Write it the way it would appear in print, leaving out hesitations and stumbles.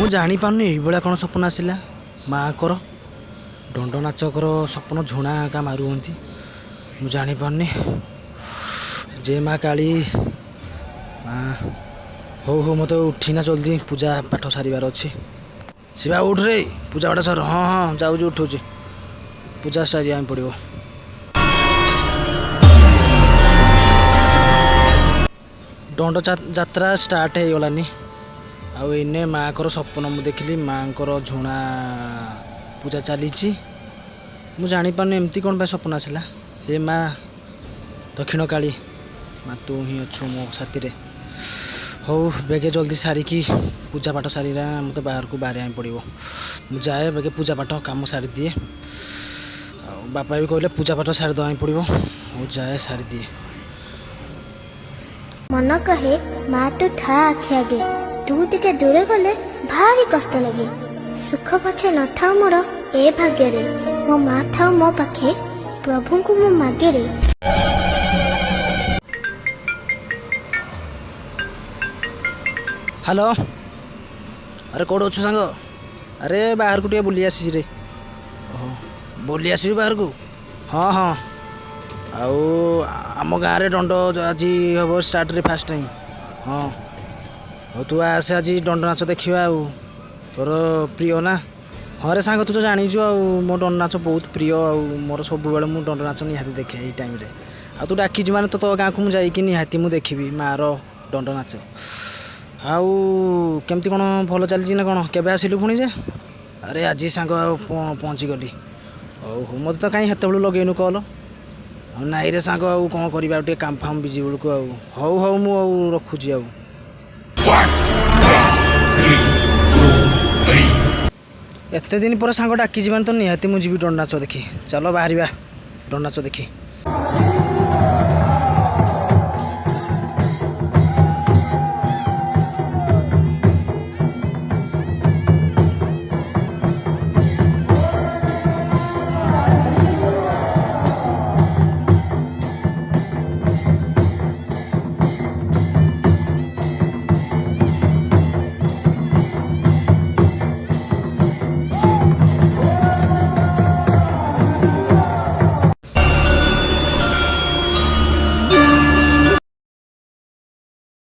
जापार ये कौन सपन आसला माँ कर दंड नाचकर सपन झुणा का मारू मुझे जापार जे माँ काली माँ हो हो मत उठीना जल्दी पूजा पाठ सारार अच्छी शिवा उठ रे पूजा पाठ सर हाँ हाँ जाऊँ उठूँ पूजा सारे पड़ो दंड जात्रा स्टार्ट हो गलानी आने माँ को सपन मुझे देखिली माँ को झुणा पूजा चली मुझे जापार एमती कौन सपन आसला हे माँ दक्षिण काली माँ तू ही अच्छु मो साथी हो बेगे जल्दी सारिकी पूजा पाठ सारी मत बाहर को बाहर पड़ो मुझे जाए बेगे पूजा पाठ कम सारी दिए बापा भी कहले पूजा पाठ सारी दवा पड़ो हो जाए सारी दिए मन कहे माँ तो था आखि आगे तू टिके दूरे गले भारी कष्ट लगे सुख पछे न था मोर ए भाग्य रे मो माँ था मो पाखे प्रभु को मो मागे रे। हेलो अरे कौट अच्छु सांग अरे बाहर को बुली आसी रे बुली आसी बाहर को हाँ हाँ आउ आम गाँव में दंड आज हम स्टार्ट रे फास्ट टाइम हाँ हो तू आसे आज दंड नाच देखा तोर प्रिय ना हाँ रे सांग तू तो जाचु मो दंड नाच बहुत प्रिय मोर सब बेले मुझे दंड नाच निहाती देखे ये टाइम आ तू डाकी मैंने तो गाँव को मुझे निहाती मुझे देखी मार दंड नाच आउ केमती कौन भल चलती ना कौन केबे आसिलु पुणी जे अरे आज सांग पहुँची गली हो मत तो कहीं हेतु लगेनु कल नाई रे सांग आउ कौन करवा टे काम फाम बिजी बेलू हौ हौ मु रखुची एते दिन पर सांग डाकी तो निहाती मुझे दंड नाच देखी चलो बाहर दंड नाच देखी।